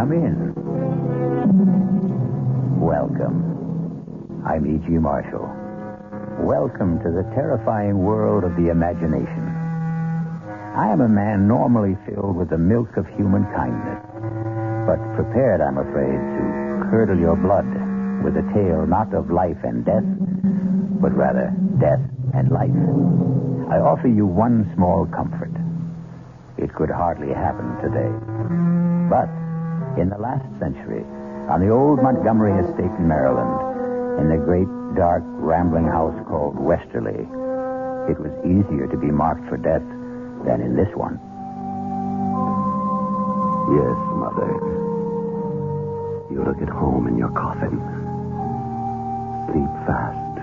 Come in. Welcome. I'm E.G. Marshall. Welcome to the terrifying world of the imagination. I am a man normally filled with the milk of human kindness, but prepared, I'm afraid, to curdle your blood with a tale not of life and death, but rather death and life. I offer you one small comfort. It could hardly happen today. But in the last century, on the old Montgomery estate in Maryland, in the great, dark, rambling house called Westerly, it was easier to be marked for death than in this one. Yes, Mother. You look at home in your coffin. Sleep fast.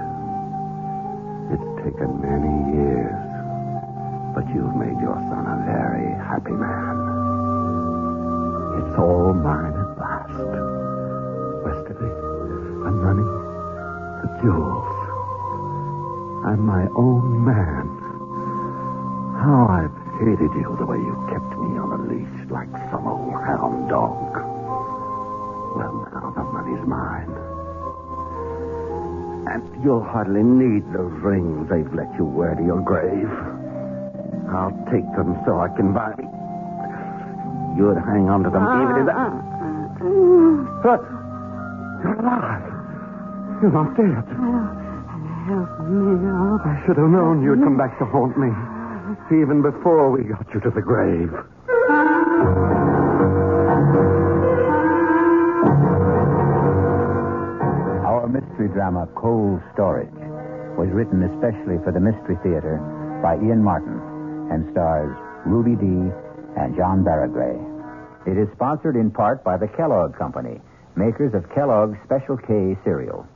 It's taken many years, but you've made your son a very happy man. It's all mine at last. Westerly, the money, the jewels. I'm my own man. How I've hated you the way you kept me on a leash like some old hound dog. Well, now the money's mine. And you'll hardly need those rings they've let you wear to your grave. I'll take them so I can buy... You'd hang on to them even if... But you're alive. You're not dead. Help me out. I should have known you'd come back to haunt me. Even before we got you to the grave. Our mystery drama, Cold Storage, was written especially for the Mystery Theater by Ian Martin and stars Ruby Dee and John Barragray. It is sponsored in part by the Kellogg Company, makers of Kellogg's Special K cereal.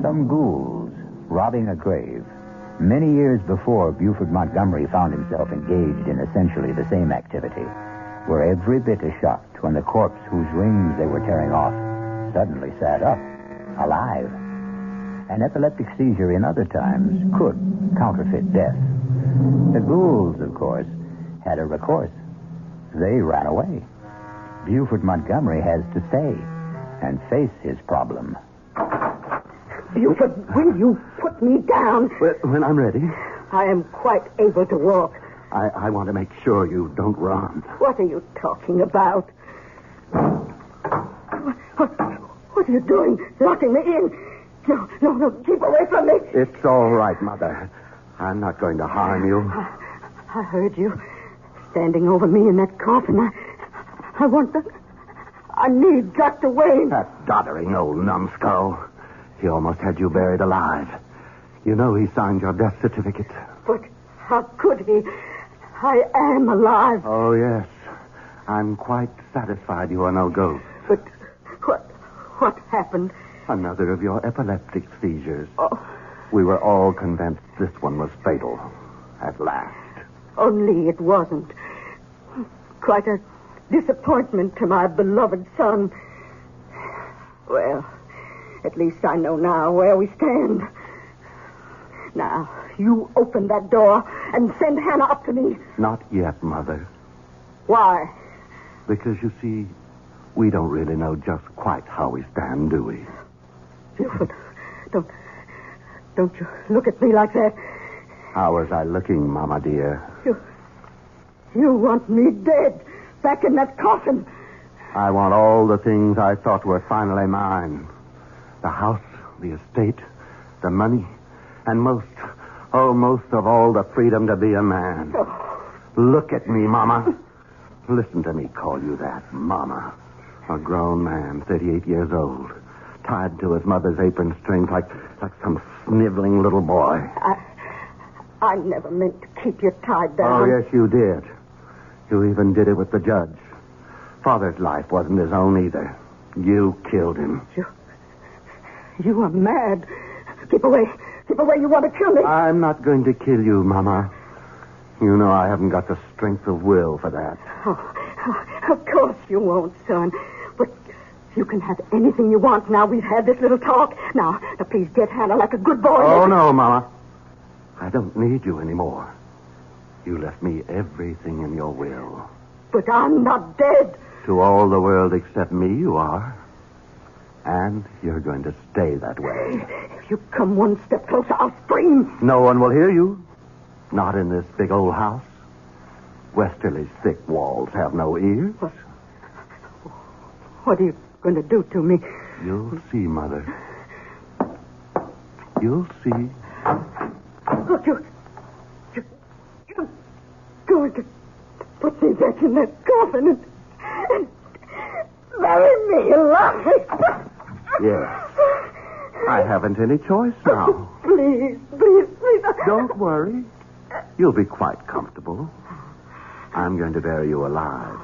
Some ghouls robbing a grave. Many years before Buford Montgomery found himself engaged in essentially the same activity, were every bit as shocked when the corpse whose wings they were tearing off suddenly sat up, alive. An epileptic seizure in other times could counterfeit death. The ghouls, of course, had a recourse. They ran away. Buford Montgomery has to stay and face his problem. Buford, will you put me down? When I'm ready. I am quite able to walk. I want to make sure you don't run. What are you talking about? What are you doing? Locking me in? No, keep away from me. It's all right, Mother. I'm not going to harm you. I heard you standing over me in that coffin. I need Dr. Wayne. That doddering old numbskull. He almost had you buried alive. You know he signed your death certificate. But how could he? I am alive. Oh, yes. I'm quite satisfied you are no ghost. But what happened? Another of your epileptic seizures. Oh. We were all convinced this one was fatal. At last. Only it wasn't. Quite a disappointment to my beloved son. Well, at least I know now where we stand. Now, you open that door and send Hannah up to me. Not yet, Mother. Why? Because, you see, we don't really know just quite how we stand, do we? Buford, don't you look at me like that. How was I looking, Mama dear? You want me dead, back in that coffin. I want all the things I thought were finally mine. The house, the estate, the money, and most of all, the freedom to be a man. Oh. Look at me, Mama. Listen to me call you that, Mama. A grown man, 38 years old, tied to his mother's apron strings like some sniveling little boy. I never meant to keep you tied down. Oh, yes, you did. You even did it with the judge. Father's life wasn't his own either. You killed him. You are mad. Keep away. Keep away. You want to kill me. I'm not going to kill you, Mama. You know I haven't got the strength of will for that. Oh, of course you won't, son. You can have anything you want now we've had this little talk. Now, please get Hannah like a good boy. Oh, no, Mama. I don't need you anymore. You left me everything in your will. But I'm not dead. To all the world except me, you are. And you're going to stay that way. If you come one step closer, I'll scream. No one will hear you. Not in this big old house. Westerly's thick walls have no ears. What are you going to do to me? You'll see, Mother. You'll see. Look, you're going to put me back in that coffin and bury me alive. Yes. I haven't any choice now. Please. Don't worry. You'll be quite comfortable. I'm going to bury you alive.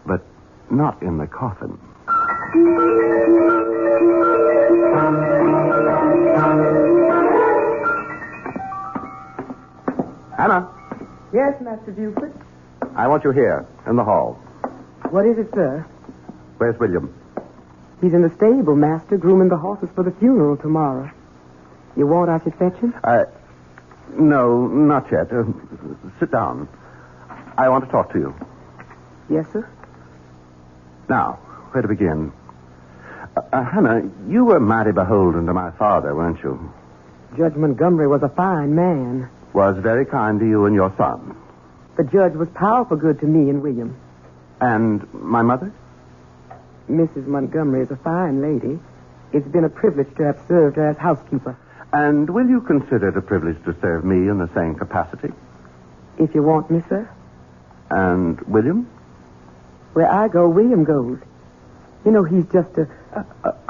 But not in the coffin. Hannah. Yes, Master Buford. I want you here, in the hall. What is it, sir? Where's William? He's in the stable, Master, grooming the horses for the funeral tomorrow. You want I should fetch him? No, not yet. Sit down. I want to talk to you. Yes, sir. Now, where to begin? Hannah, you were mighty beholden to my father, weren't you? Judge Montgomery was a fine man. Was very kind to you and your son. The judge was powerful good to me and William. And my mother? Mrs. Montgomery is a fine lady. It's been a privilege to have served her as housekeeper. And will you consider it a privilege to serve me in the same capacity? If you want me, sir. And William? Where I go, William goes. You know, he's just a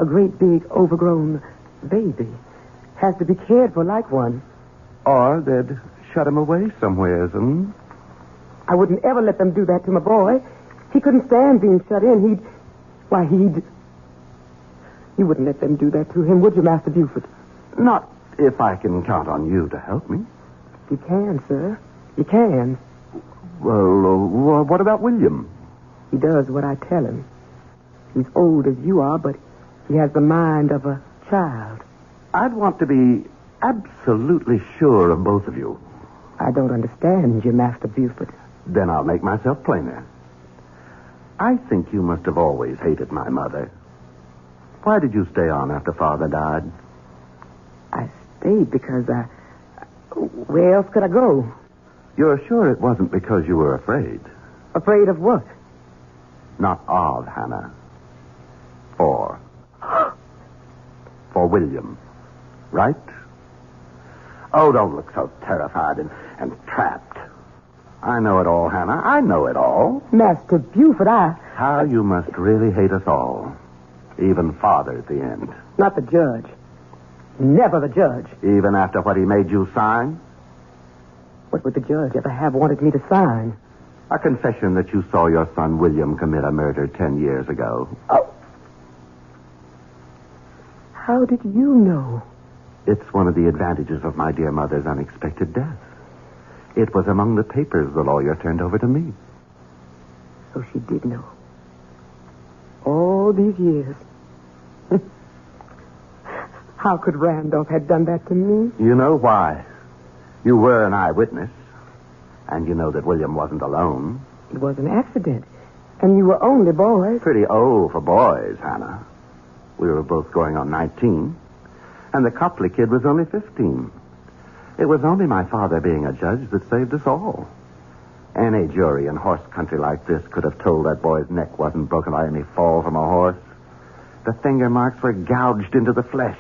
great big overgrown baby. Has to be cared for like one. Or they'd shut him away somewheres, hmm? I wouldn't ever let them do that to my boy. He couldn't stand being shut in. You wouldn't let them do that to him, would you, Master Buford? Not if I can count on you to help me. You can, sir. You can. Well, what about William? He does what I tell him. He's old as you are, but he has the mind of a child. I'd want to be absolutely sure of both of you. I don't understand you, Master Buford. Then I'll make myself plainer. I think you must have always hated my mother. Why did you stay on after Father died? I stayed because where else could I go? You're sure it wasn't because you were afraid? Afraid of what? Not of, Hannah. For William. Right? Oh, don't look so terrified and trapped. I know it all, Hannah. I know it all. Master Buford, How you must really hate us all. Even Father at the end. Not the judge. Never the judge. Even after what he made you sign? What would the judge ever have wanted me to sign? A confession that you saw your son William commit a murder 10 years ago. Oh. How did you know? It's one of the advantages of my dear mother's unexpected death. It was among the papers the lawyer turned over to me. So she did know. All these years. How could Randolph have done that to me? You know why. You were an eyewitness. And you know that William wasn't alone. It was an accident. And you were only boys. Pretty old for boys, Hannah. We were both going on 19. And the Copley kid was only 15. It was only my father being a judge that saved us all. Any jury in horse country like this could have told that boy's neck wasn't broken by any fall from a horse. The finger marks were gouged into the flesh.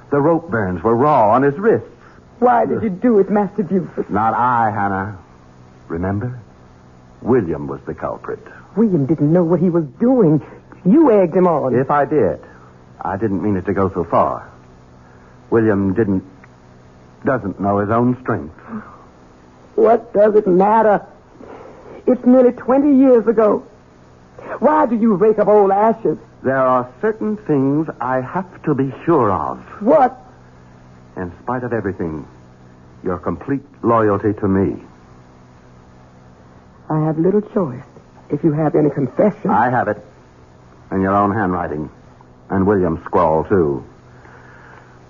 The rope burns were raw on his wrists. Why did you do it, Master Buford? Not I, Hannah. Remember? William was the culprit. William didn't know what he was doing. You egged him on. If I did, I didn't mean it to go so far. William doesn't know his own strength. What does it matter? It's nearly 20 years ago. Why do you rake up old ashes? There are certain things I have to be sure of. What? In spite of everything, your complete loyalty to me. I have little choice. If you have any confession. I have it. In your own handwriting. And William's scrawl, too.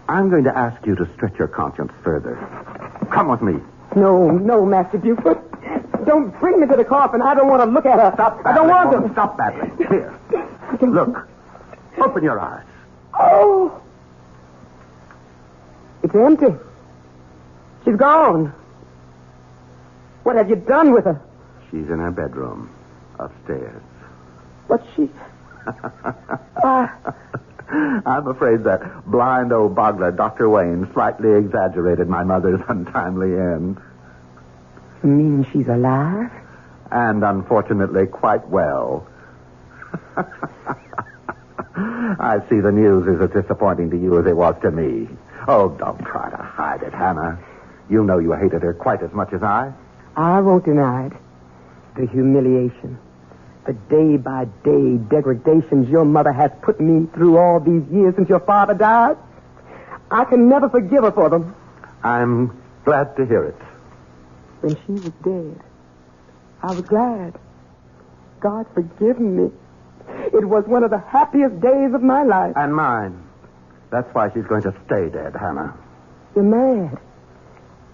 I'm going to ask you to stretch your conscience further. Come with me. No, Master Buford. Don't bring me to the coffin. I don't want to look at her. Stop battling. I don't want to. Stop battling. Here. Look. Open your eyes. Oh. It's empty. She's gone. What have you done with her? She's in her bedroom. Upstairs. But she... I'm afraid that blind old boggler, Dr. Wayne, slightly exaggerated my mother's untimely end. You mean she's alive? And unfortunately quite well. I see the news is as disappointing to you as it was to me. Oh, don't try to hide it, Hannah. You know you hated her quite as much as I. I won't deny it. The humiliation. The day-by-day degradations your mother has put me through all these years since your father died. I can never forgive her for them. I'm glad to hear it. When she was dead, I was glad. God forgive me. It was one of the happiest days of my life. And mine. That's why she's going to stay dead, Hannah. You're mad.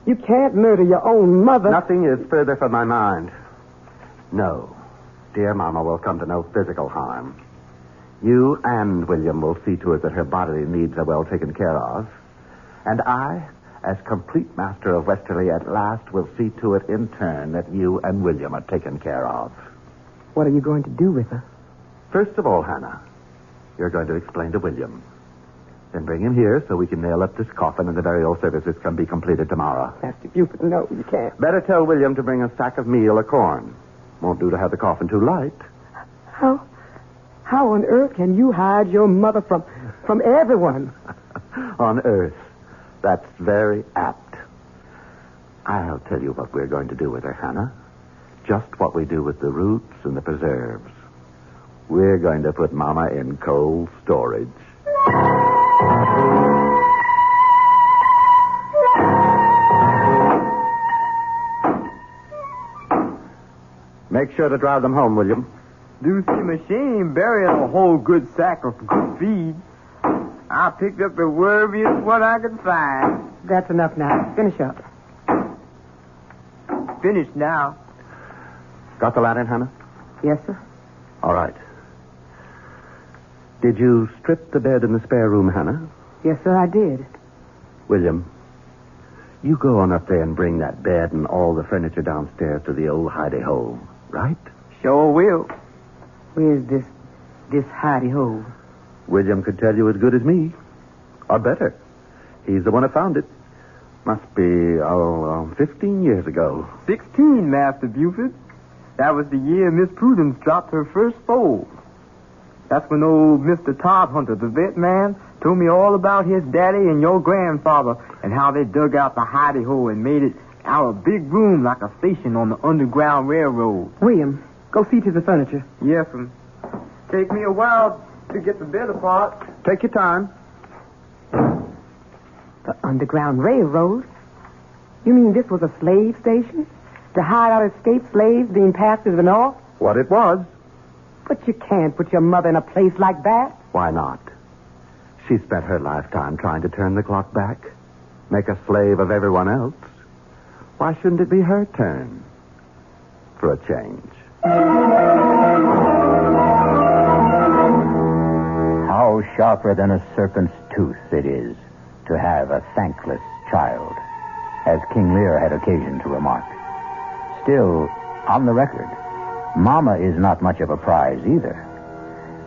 You can't murder your own mother. Nothing is further from my mind. No. Dear Mama will come to no physical harm. You and William will see to it that her bodily needs are well taken care of. And I, as complete master of Westerly at last, will see to it in turn that you and William are taken care of. What are you going to do with her? First of all, Hannah, you're going to explain to William. Then bring him here so we can nail up this coffin and the burial services can be completed tomorrow. Master Buford, no, you can't. Better tell William to bring a sack of meal or corn. Won't do to have the coffin too light. How on earth can you hide your mother from everyone? On earth. That's very apt. I'll tell you what we're going to do with her, Hannah. Just what we do with the roots and the preserves. We're going to put Mama in cold storage. Make sure to drive them home, William. Do see machine burying a whole good sack of good feed. I picked up the wormiest what I could find. That's enough now. Finish up. Finished now. Got the lantern, Hannah? Yes, sir. All right. Did you strip the bed in the spare room, Hannah? Yes, sir, I did. William, you go on up there and bring that bed and all the furniture downstairs to the old hidey-hole, right? Sure will. Where's this hidey-hole? William could tell you as good as me. Or better. He's the one who found it. Must be, 15 years ago. 16, Master Buford. That was the year Miss Prudence dropped her first foal. That's when old Mr. Todd Hunter, the vet man, told me all about his daddy and your grandfather and how they dug out the hidey-hole and made it out a big room like a station on the Underground Railroad. William, go see to the furniture. Yes, take me a while to get the bed apart. Take your time. The Underground Railroad? You mean this was a slave station? To hide out escaped slaves being passed to the north? What it was. But you can't put your mother in a place like that. Why not? She spent her lifetime trying to turn the clock back, make a slave of everyone else. Why shouldn't it be her turn? For a change. How sharper than a serpent's tooth it is to have a thankless child, as King Lear had occasion to remark. Still, on the record, Mama is not much of a prize either.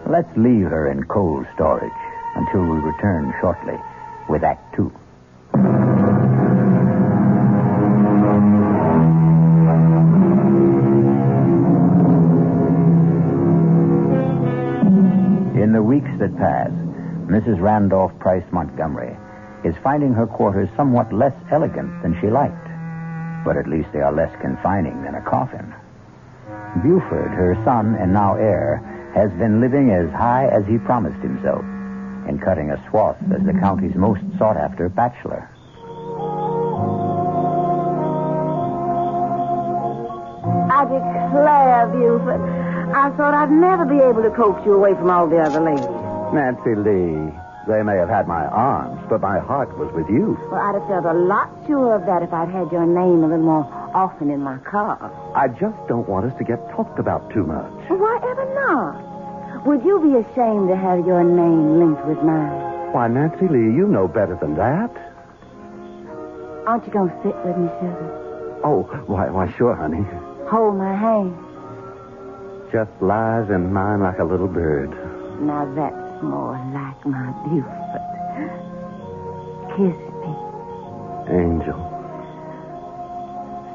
Let's leave her in cold storage until we return shortly with Act 2. In the weeks that pass, Mrs. Randolph Price Montgomery is finding her quarters somewhat less elegant than she liked. But at least they are less confining than a coffin. Buford, her son and now heir, has been living as high as he promised himself and cutting a swath as the county's most sought-after bachelor. I declare, Buford, I thought I'd never be able to coax you away from all the other ladies. Nancy Lee, they may have had my arms, but my heart was with you. Well, I'd have felt a lot sure of that if I'd had your name a little more often in my car. I just don't want us to get talked about too much. Well, why ever not? Would you be ashamed to have your name linked with mine? Why, Nancy Lee, you know better than that. Aren't you going to sit with me, sugar? Oh, why, sure, honey. Hold my hand. Just lies in mine like a little bird. Now that's more like my Buford. Kiss me. Angel.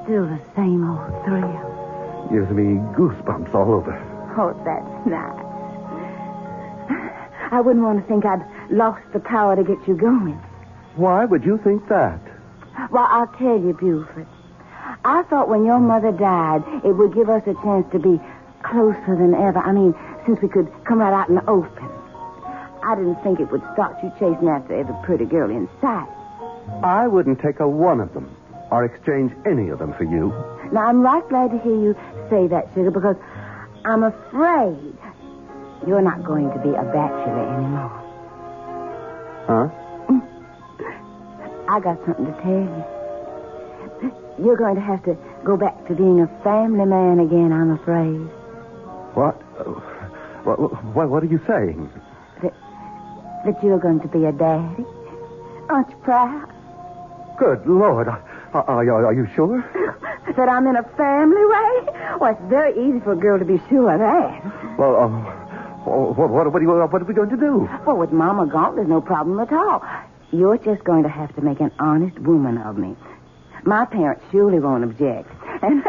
Still the same old thrill. Gives me goosebumps all over. Oh, that's nice. I wouldn't want to think I'd lost the power to get you going. Why would you think that? Well, I'll tell you, Buford. I thought when your mother died, it would give us a chance to be closer than ever. I mean, since we could come right out in the open. I didn't think it would start you chasing after every pretty girl in sight. I wouldn't take a one of them or exchange any of them for you. Now, I'm right glad to hear you say that, sugar, because I'm afraid you're not going to be a bachelor anymore. Huh? I got something to tell you. You're going to have to go back to being a family man again, I'm afraid. What? What are you saying? That you're going to be a daddy. Aren't you proud? Good Lord. Are you sure? That I'm in a family way? Well, it's very easy for a girl to be sure of that. Well, what are we going to do? Well, with Mama gone, there's no problem at all. You're just going to have to make an honest woman of me. My parents surely won't object. And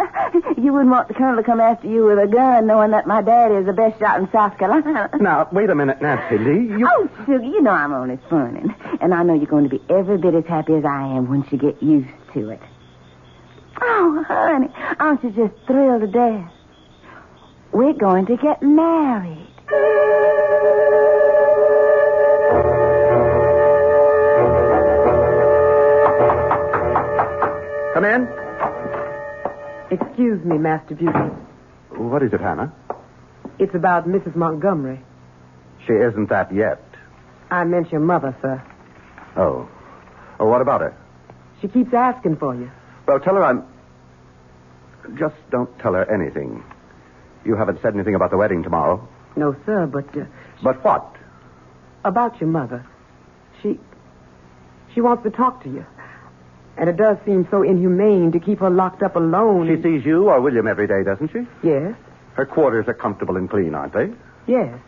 you wouldn't want the colonel to come after you with a gun knowing that my daddy is the best shot in South Carolina. Now, wait a minute, Nancy Lee. Oh, sugar, you know I'm only funning. And I know you're going to be every bit as happy as I am once you get used to it. Oh, honey, aren't you just thrilled to death? We're going to get married. Come in. Excuse me, Master Buford. What is it, Hannah? It's about Mrs. Montgomery. She isn't that yet. I meant your mother, sir. Oh, what about her? She keeps asking for you. Well, tell her Just don't tell her anything. You haven't said anything about the wedding tomorrow. No, sir, but... But what? About your mother. She wants to talk to you. And it does seem so inhumane to keep her locked up alone. She sees you or William every day, doesn't she? Yes. Her quarters are comfortable and clean, aren't they? Yes.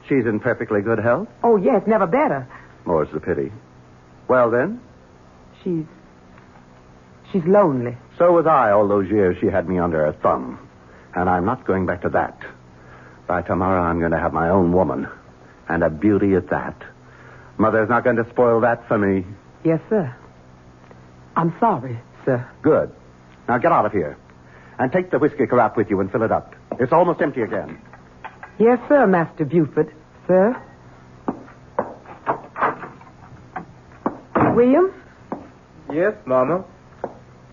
She's in perfectly good health? Oh, yes, never better. More's the pity. Well, then? She's lonely. So was I all those years she had me under her thumb. And I'm not going back to that. By tomorrow, I'm going to have my own woman. And a beauty at that. Mother's not going to spoil that for me. Yes, sir. I'm sorry, sir. Good. Now get out of here. And take the whiskey carafe with you and fill it up. It's almost empty again. Yes, sir, Master Buford. Sir? William? Yes, Mama?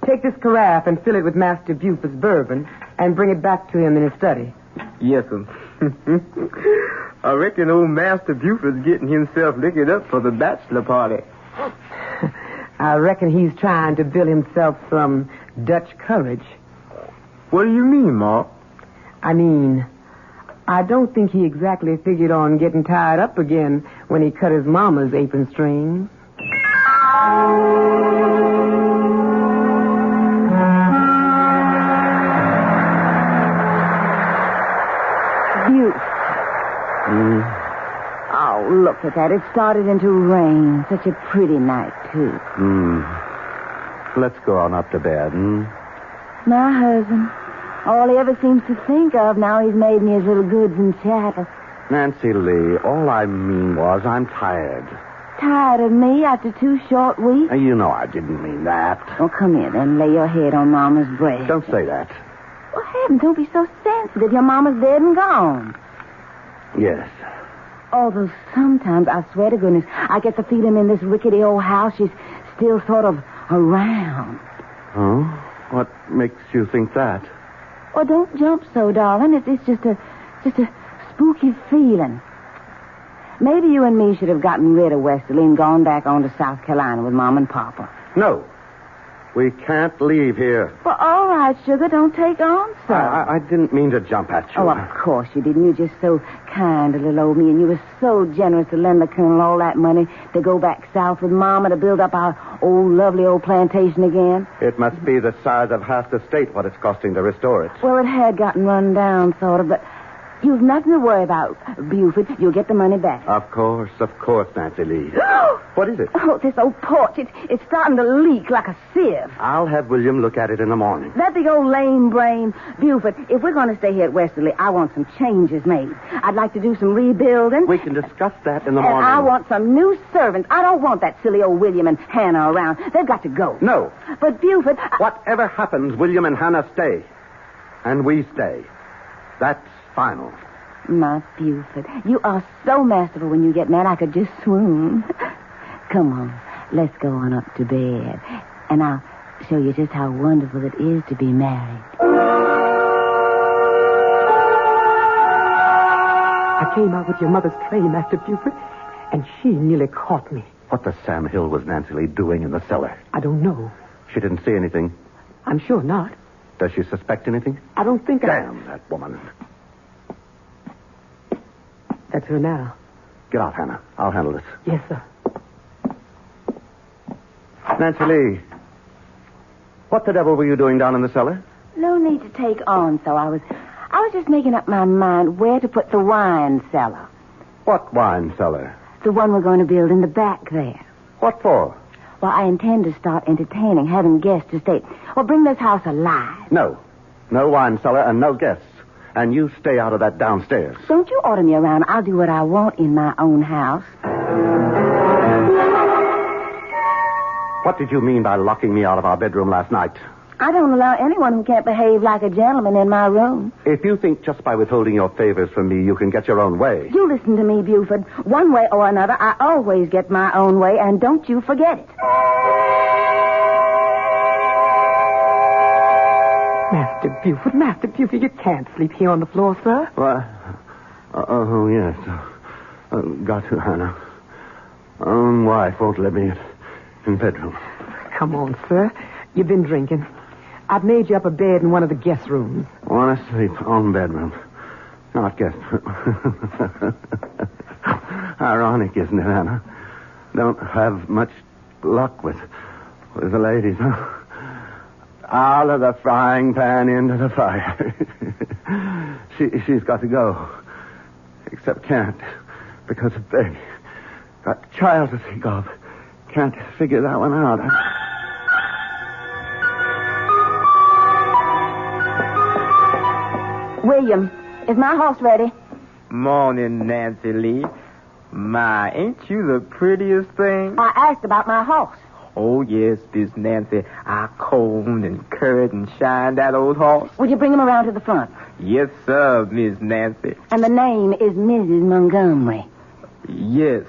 Take this carafe and fill it with Master Buford's bourbon and bring it back to him in his study. Yes, sir. I reckon old Master Buford's getting himself liquored up for the bachelor party. I reckon he's trying to build himself some Dutch courage. What do you mean, Ma? I mean, I don't think he exactly figured on getting tied up again when he cut his mama's apron strings. Oh, look at that. It started into rain. Such a pretty night, too. Let's go on up to bed, My husband. All he ever seems to think of now he's made me his little goods and chattels. Nancy Lee, all I mean was I'm tired. Tired of me after 2 short weeks? You know I didn't mean that. Oh, come here then. Lay your head on Mama's breast. Don't say that. Well, heavens, don't be so sensitive. Your Mama's dead and gone. Yes. Although sometimes, I swear to goodness, I get the feeling in this rickety old house she's still sort of around. Oh? What makes you think that? Oh, don't jump so, darling. It's just a Just a spooky feeling. Maybe you and me should have gotten rid of Westerly and gone back on to South Carolina with Mom and Papa. No. We can't leave here. Well, all right, sugar. Don't take on, sir. I didn't mean to jump at you. Oh, of course you didn't. You're just so kind to little old me, and you were so generous to lend the Colonel all that money to go back south with Mama to build up our old, lovely old plantation again. It must be the size of half the state what it's costing to restore it. Well, it had gotten run down, sort of, but you've nothing to worry about, Buford. You'll get the money back. Of course, Nancy Lee. What is it? Oh, this old porch. It's starting to leak like a sieve. I'll have William look at it in the morning. That big old lame brain. Buford, if we're going to stay here at Westerly, I want some changes made. I'd like to do some rebuilding. We can discuss that in the and morning. I want some new servants. I don't want that silly old William and Hannah around. They've got to go. No. But, Buford... Whatever happens, William and Hannah stay. And we stay. That's final. My Buford, you are so masterful when you get mad I could just swoon. Come on, let's go on up to bed. And I'll show you just how wonderful it is to be married. I came out with your mother's tray, Master Buford, and she nearly caught me. What the Sam Hill was Nancy Lee doing in the cellar? I don't know. She didn't see anything. I'm sure not. Does she suspect anything? I don't think Damn that woman. That's her now. Get out, Hannah. I'll handle this. Yes, sir. Nancy Lee, what the devil were you doing down in the cellar? No need to take on, so I was just making up my mind where to put the wine cellar. What wine cellar? The one we're going to build in the back there. What for? Well, I intend to start entertaining, having guests to stay. Well, bring this house alive. No. No wine cellar and no guests. And you stay out of that downstairs. Don't you order me around. I'll do what I want in my own house. What did you mean by locking me out of our bedroom last night? I don't allow anyone who can't behave like a gentleman in my room. If you think just by withholding your favors from me you can get your own way... You listen to me, Buford. One way or another, I always get my own way, and don't you forget it. Master Buford, you can't sleep here on the floor, sir. What? Oh, yes. Got to, Hannah. Own wife won't let me in bedroom. Come on, sir. You've been drinking. I've made you up a bed in one of the guest rooms. Want to sleep on bedroom. Not guest room. Ironic, isn't it, Hannah? Don't have much luck with the ladies, huh? Out of the frying pan into the fire. She's got to go. Except can't. Because of baby. Got child to think of. Can't figure that one out. William, is my horse ready? Morning, Nancy Lee. My, ain't you the prettiest thing? I asked about my horse. Oh, yes, Miss Nancy. I combed and curried and shined that old horse. Would you bring him around to the front? Yes, sir, Miss Nancy. And the name is Mrs. Montgomery. Yes,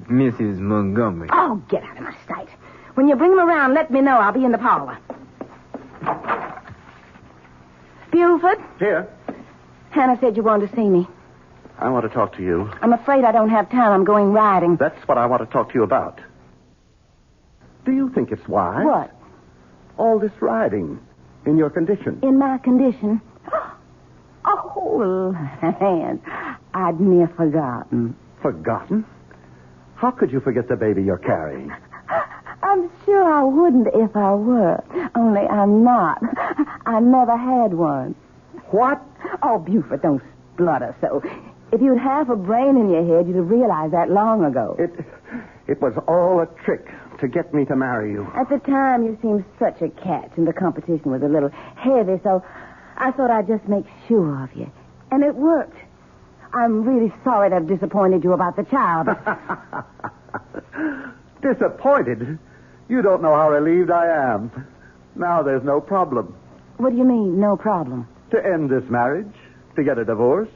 Mrs. Montgomery. Oh, get out of my sight. When you bring him around, let me know. I'll be in the parlor. Buford? Here. Hannah said you wanted to see me. I want to talk to you. I'm afraid I don't have time. I'm going riding. That's what I want to talk to you about. Do you think it's wise? What? All this riding in your condition. In my condition? Oh, land. I'd near forgotten. Forgotten? How could you forget the baby you're carrying? I'm sure I wouldn't if I were. Only I'm not. I never had one. What? Oh, Buford, don't splutter so. If you'd half a brain in your head, you'd have realized that long ago. It was all a trick to get me to marry you. At the time, you seemed such a catch, and the competition was a little heavy, so I thought I'd just make sure of you. And it worked. I'm really sorry to have disappointed you about the child. Disappointed? You don't know how relieved I am. Now there's no problem. What do you mean, no problem? To end this marriage, to get a divorce.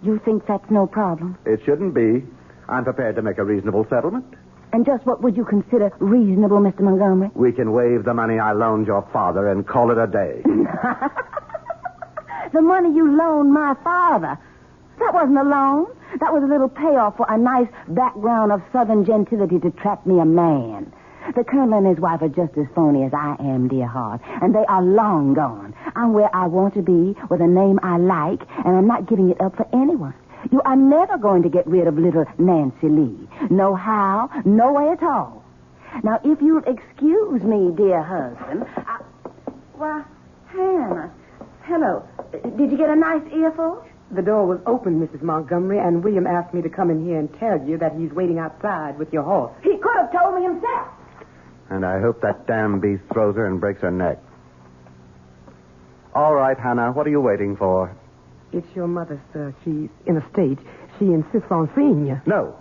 You think that's no problem? It shouldn't be. I'm prepared to make a reasonable settlement. And just what would you consider reasonable, Mr. Montgomery? We can waive the money I loaned your father and call it a day. The money you loaned my father? That wasn't a loan. That was a little payoff for a nice background of Southern gentility to trap me a man. The Colonel and his wife are just as phony as I am, dear heart, and they are long gone. I'm where I want to be with a name I like, and I'm not giving it up for anyone. You are never going to get rid of little Nancy Lee. No how, no way at all. Now, if you'll excuse me, dear husband, Why, Hannah. Hello. Did you get a nice earful? The door was open, Mrs. Montgomery, and William asked me to come in here and tell you that he's waiting outside with your horse. He could have told me himself. And I hope that damn beast throws her and breaks her neck. All right, Hannah, what are you waiting for? It's your mother, sir. She's in a state. She insists on seeing you. No.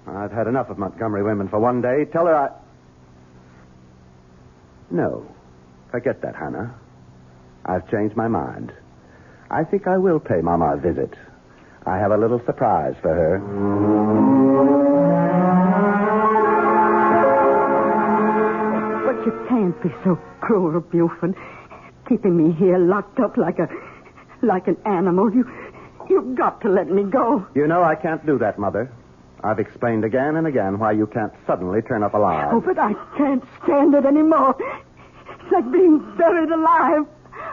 I've had enough of Montgomery women for one day. Tell her I... No. Forget that, Hannah. I've changed my mind. I think I will pay Mama a visit. I have a little surprise for her. But you can't be so cruel, Buford. Keeping me here locked up like an animal. You've got to let me go. You know I can't do that, Mother. I've explained again and again why you can't suddenly turn up alive. Oh, but I can't stand it anymore. It's like being buried alive.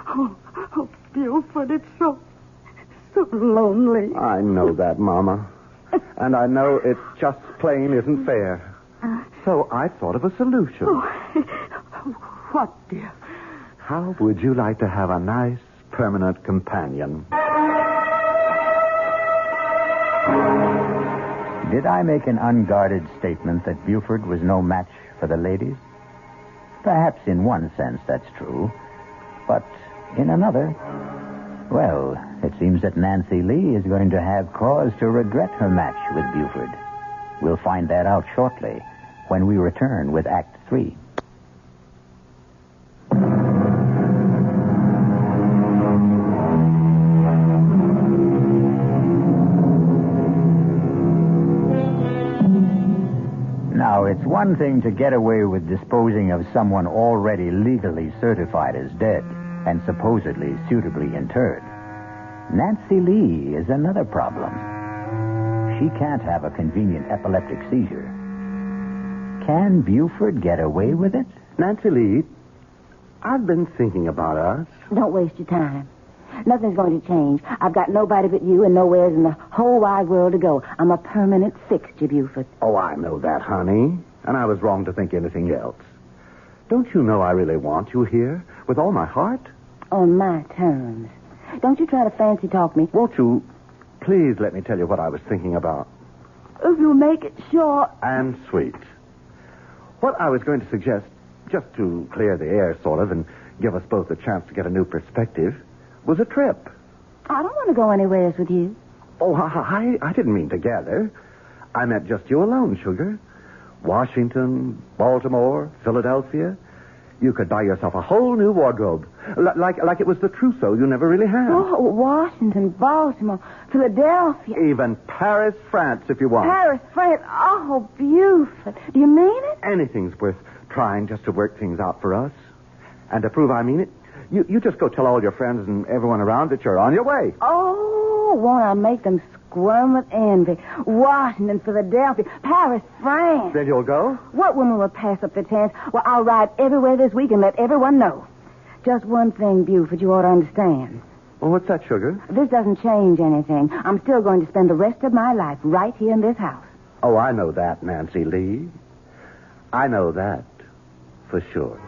Oh, Buford, it's so lonely. I know that, Mama. And I know it just plain isn't fair. So I thought of a solution. Oh, what, dear? How would you like to have a nice, permanent companion? Did I make an unguarded statement that Buford was no match for the ladies? Perhaps in one sense that's true. But in another, well, it seems that Nancy Lee is going to have cause to regret her match with Buford. We'll find that out shortly when we return with Act 3. Now, it's one thing to get away with disposing of someone already legally certified as dead and supposedly suitably interred. Nancy Lee is another problem. She can't have a convenient epileptic seizure. Can Buford get away with it? Nancy Lee, I've been thinking about us. Don't waste your time. Nothing's going to change. I've got nobody but you and nowhere in the whole wide world to go. I'm a permanent fixture, Buford. Oh, I know that, honey. And I was wrong to think anything else. Don't you know I really want you here with all my heart? On my terms. Don't you try to fancy talk me. Won't you please let me tell you what I was thinking about? If you make it short. And sweet. What I was going to suggest, just to clear the air, sort of, and give us both a chance to get a new perspective, was a trip. I don't want to go anywhere else with you. Oh, I didn't mean together. I meant just you alone, sugar. Washington, Baltimore, Philadelphia. You could buy yourself a whole new wardrobe. Like it was the trousseau you never really had. Oh, Washington, Baltimore, Philadelphia. Even Paris, France, if you want. Paris, France. Oh, Buford. Do you mean it? Anything's worth trying just to work things out for us. And to prove I mean it, you just go tell all your friends and everyone around that you're on your way. Oh, won't I make them squirm with envy? Washington, Philadelphia, Paris, France. Then you'll go? What woman will pass up the chance? Well, I'll ride everywhere this week and let everyone know. Just one thing, Buford, you ought to understand. Well, what's that, sugar? This doesn't change anything. I'm still going to spend the rest of my life right here in this house. Oh, I know that, Nancy Lee. I know that for sure.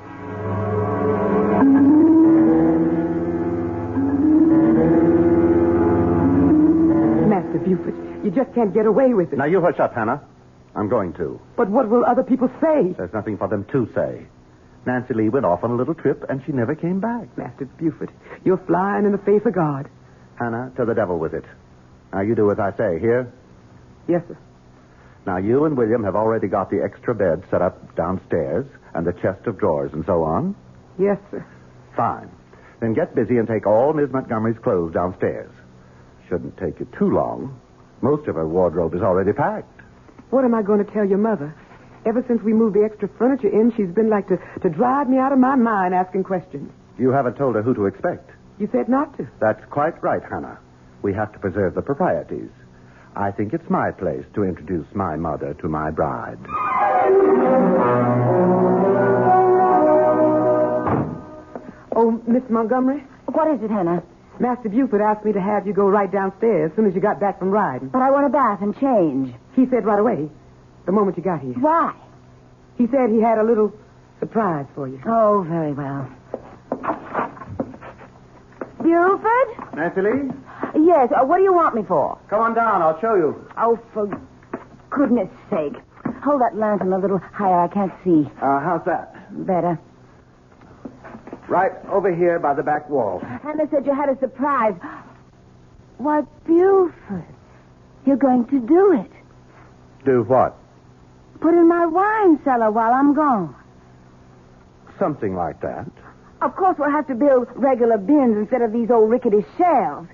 Master Buford, you just can't get away with it. Now, you hush up, Hannah. I'm going to. But what will other people say? There's nothing for them to say. Nancy Lee went off on a little trip, and she never came back. Master Buford, you're flying in the face of God. Hannah, to the devil with it. Now, you do as I say, here? Yes, sir. Now, you and William have already got the extra bed set up downstairs, and the chest of drawers and so on. Yes, sir. Fine. Then get busy and take all Miss Montgomery's clothes downstairs. Shouldn't take you too long. Most of her wardrobe is already packed. What am I going to tell your mother? Ever since we moved the extra furniture in, she's been like to drive me out of my mind asking questions. You haven't told her who to expect. You said not to. That's quite right, Hannah. We have to preserve the proprieties. I think it's my place to introduce my mother to my bride. Oh, Miss Montgomery? What is it, Hannah? Master Buford asked me to have you go right downstairs as soon as you got back from riding. But I want a bath and change. He said right away, the moment you got here. Why? He said he had a little surprise for you. Oh, very well. Buford? Nancy Lee? Yes, what do you want me for? Come on down. I'll show you. Oh, for goodness sake. Hold that lantern a little higher. I can't see. How's that? Better. Right over here by the back wall. Hannah said you had a surprise. Why, Buford, you're going to do it. Do what? Put in my wine cellar while I'm gone. Something like that. Of course, we'll have to build regular bins instead of these old rickety shelves.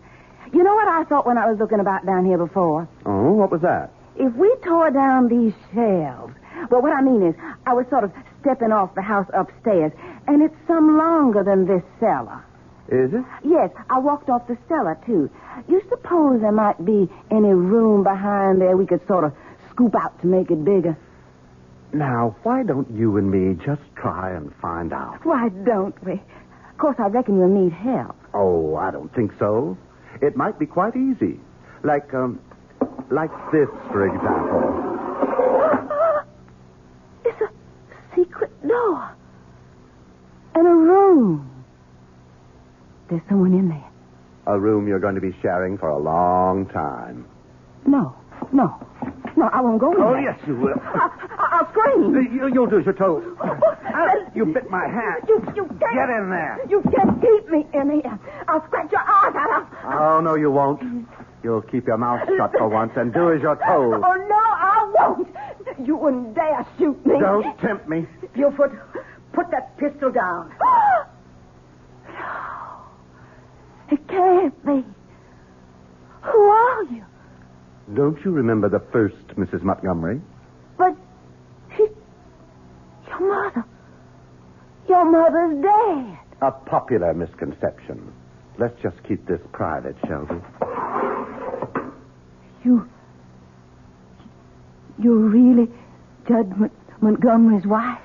You know what I thought when I was looking about down here before? Oh, what was that? If we tore down these shelves, well, what I mean is, I was sort of stepping off the house upstairs, and it's some longer than this cellar. Is it? Yes, I walked off the cellar, too. You suppose there might be any room behind there we could sort of scoop out to make it bigger? Now, why don't you and me just try and find out? Why don't we? Of course, I reckon you'll need help. Oh, I don't think so. It might be quite easy. Like this, for example. It's a secret door. And a room. There's someone in there. A room you're going to be sharing for a long time. No, I won't go in there. Oh, yes, you will. I'll scream. You'll do as you're told. You bit my hand. You can't. Get in there. You can't keep me in here. I'll scratch your eyes out. Oh, no, you won't. You'll keep your mouth shut for once and do as you're told. Oh, no, I won't. You wouldn't dare shoot me. Don't tempt me. Buford, put that pistol down. No. It can't be. Who are you? Don't you remember the first Mrs. Montgomery? But your mother. Your mother's dead. A popular misconception. Let's just keep this private, shall we? You're really Judge Montgomery's wife?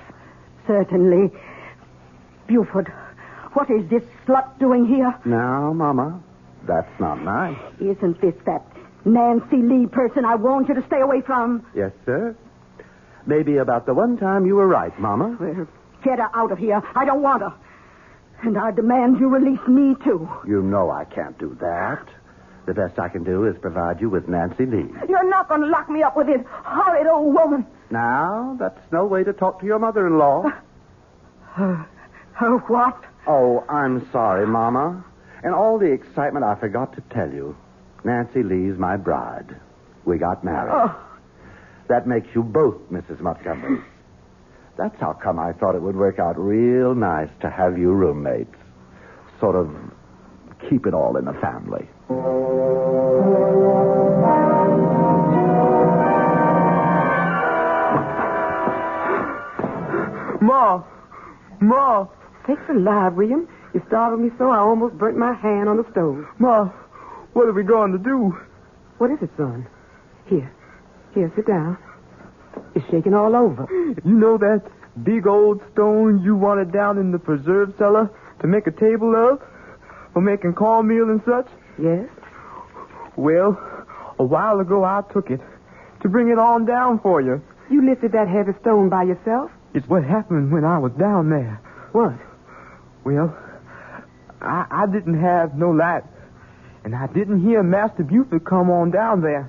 Certainly. Buford, what is this slut doing here? Now, Mama, that's not nice. Isn't this that Nancy Lee person I warned you to stay away from? Yes, sir. Maybe about the one time you were right, Mama. Well, get her out of here. I don't want her. And I demand you release me, too. You know I can't do that. The best I can do is provide you with Nancy Lee. You're not going to lock me up with this horrid old woman. Now, that's no way to talk to your mother-in-law. Her what? Oh, I'm sorry, Mama. In all the excitement, I forgot to tell you. Nancy Lee's my bride. We got married. Oh. That makes you both Mrs. Montgomery. That's how come I thought it would work out real nice to have you roommates. Sort of keep it all in the family. Ma. Sakes alive, William. You startled me so I almost burnt my hand on the stove. Ma, what are we going to do? What is it, son? Here, sit down. It's shaking all over. You know that big old stone you wanted down in the preserve cellar to make a table of? For making cornmeal and such? Yes? Well, a while ago I took it to bring it on down for you. You lifted that heavy stone by yourself? It's what happened when I was down there. What? Well, I didn't have no light, and I didn't hear Master Buford come on down there.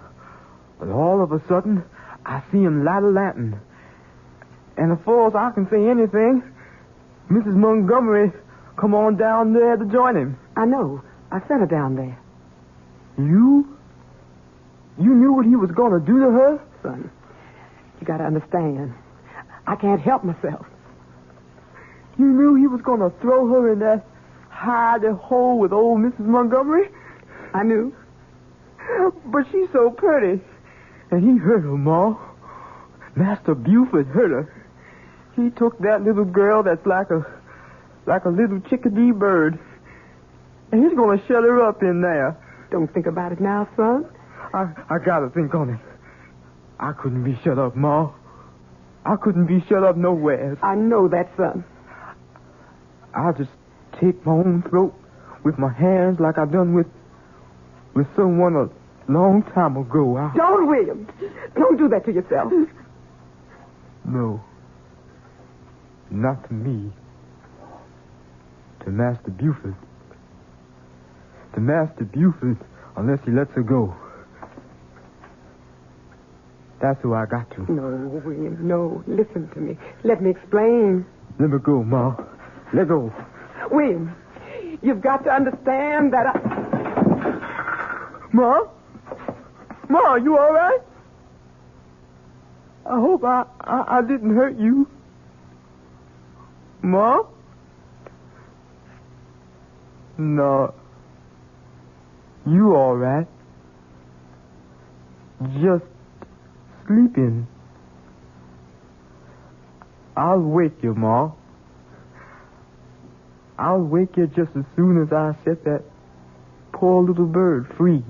But all of a sudden, I see him light a lantern. And as far as I can say anything, Mrs. Montgomery come on down there to join him. I know. I sent her down there. You? You knew what he was going to do to her? Son, you got to understand. I can't help myself. You knew he was going to throw her in that hidey hole with old Mrs. Montgomery? I knew. But she's so pretty. And he hurt her, Ma. Master Buford hurt her. He took that little girl that's like a little chickadee bird. And he's going to shut her up in there. Don't think about it now, son. I gotta think on it. I couldn't be shut up, Ma. I couldn't be shut up nowhere. I know that, son. I'll just take my own throat with my hands like I done with someone a long time ago. Don't, William. Don't do that to yourself. No. Not to me. To Master Buford. To Master Buford, unless he lets her go. That's who I got to. No, William, no. Listen to me. Let me explain. Let me go, Ma. Let go. William, you've got to understand that Ma? Ma, you all right? I hope I didn't hurt you. Ma? No. You all right? Just sleeping. I'll wake you, Ma. I'll wake you just as soon as I set that poor little bird free.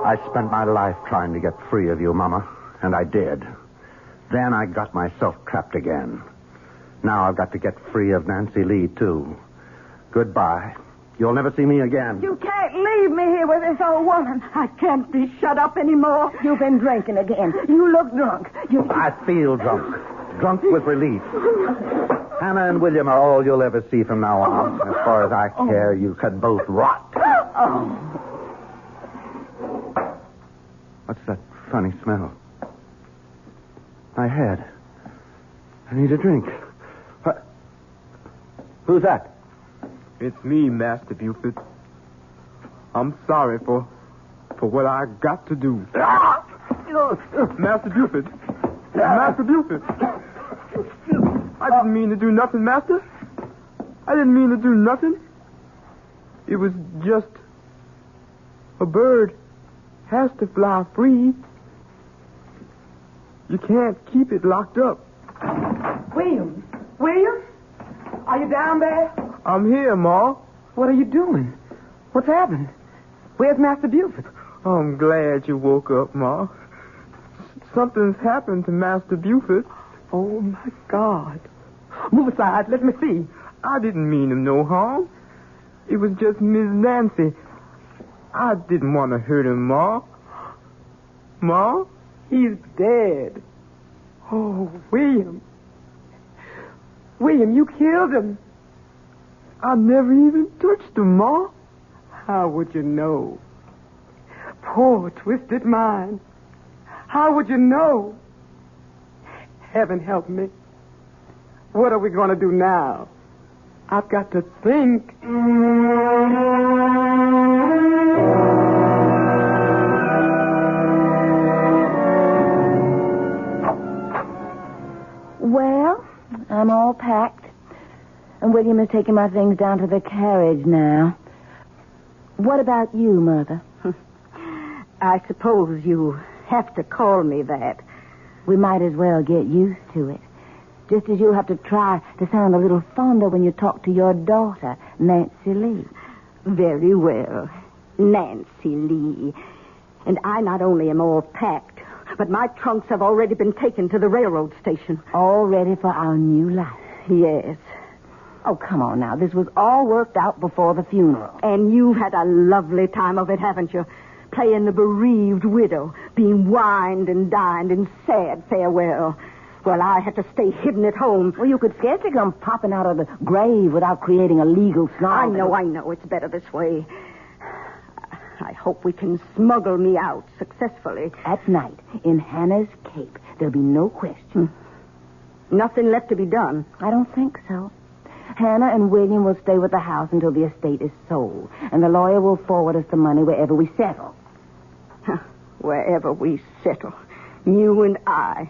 I spent my life trying to get free of you, Mama, and I did. Then I got myself trapped again. Now I've got to get free of Nancy Lee, too. Goodbye. You'll never see me again. You can't leave me here with this old woman. I can't be shut up anymore. You've been drinking again. You look drunk. I feel drunk. Drunk with relief. Hannah and William are all you'll ever see from now on. As far as I care, you can both rot. What's that funny smell? My head. I need a drink. What? Who's that? It's me, Master Buford. I'm sorry for what I got to do. Master Buford. Master Buford. I didn't mean to do nothing, Master. I didn't mean to do nothing. It was just a bird has to fly free. You can't keep it locked up. William? William? Are you down there? I'm here, Ma. What are you doing? What's happened? Where's Master Buford? I'm glad you woke up, Ma. Something's happened to Master Buford. Oh, my God. Move aside. Let me see. I didn't mean him no harm. It was just Miss Nancy. I didn't want to hurt him, Ma. Ma? He's dead. Oh, William. William, you killed him. I never even touched him, Ma. How would you know? Poor, twisted mind. How would you know? Heaven help me. What are we going to do now? I've got to think. Well, I'm all packed. And William is taking my things down to the carriage now. What about you, Mother? I suppose you have to call me that. We might as well get used to it. Just as you'll have to try to sound a little fonder when you talk to your daughter, Nancy Lee. Very well. Nancy Lee. And I not only am all packed, but my trunks have already been taken to the railroad station. All ready for our new life. Yes. Oh, come on now. This was all worked out before the funeral. And you've had a lovely time of it, haven't you? Playing the bereaved widow, being wined and dined in sad farewell. Well, I had to stay hidden at home. Well, you could scarcely come popping out of the grave without creating a legal snarl. I know. It's better this way. I hope we can smuggle me out successfully. At night, in Hannah's cape, there'll be no question. Nothing left to be done. I don't think so. Hannah and William will stay with the house until the estate is sold, and the lawyer will forward us the money wherever we settle. Wherever we settle. You and I.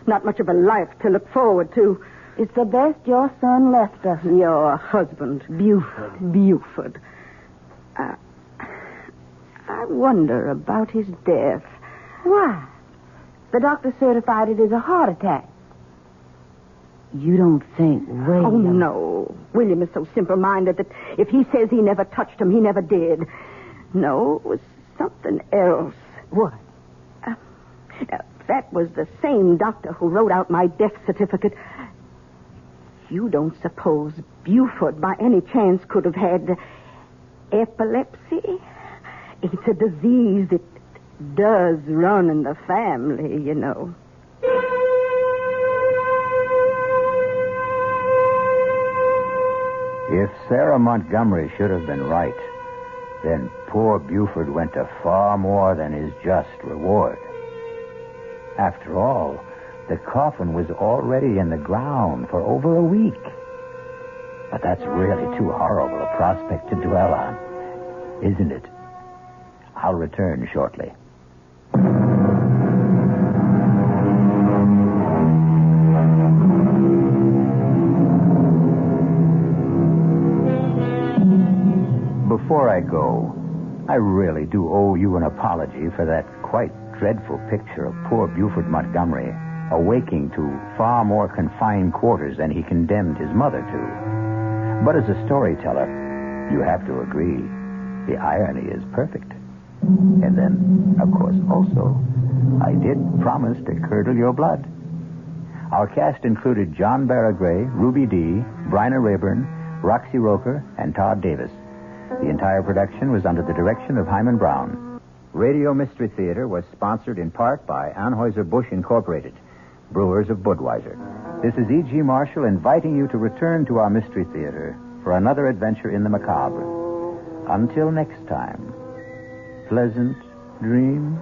Not much of a life to look forward to. It's the best your son left us. Your husband, Buford. I wonder about his death. Why? The doctor certified it as a heart attack. You don't think William... Oh, no. William is so simple-minded that if he says he never touched him, he never did. No, it was something else. What? That was the same doctor who wrote out my death certificate. You don't suppose Buford, by any chance, could have had epilepsy? It's a disease that does run in the family, you know. If Sarah Montgomery should have been right, then poor Buford went to far more than his just reward. After all, the coffin was already in the ground for over a week. But that's really too horrible a prospect to dwell on, isn't it? I'll return shortly. Before I go, I really do owe you an apology for that quite dreadful picture of poor Buford Montgomery awaking to far more confined quarters than he condemned his mother to. But as a storyteller, you have to agree, the irony is perfect. And then, of course, also, I did promise to curdle your blood. Our cast included John Barragray, Ruby Dee, Bryna Rayburn, Roxy Roker, and Todd Davis. The entire production was under the direction of Hyman Brown. Radio Mystery Theater was sponsored in part by Anheuser-Busch Incorporated, brewers of Budweiser. This is E.G. Marshall inviting you to return to our Mystery Theater for another adventure in the macabre. Until next time, pleasant dreams.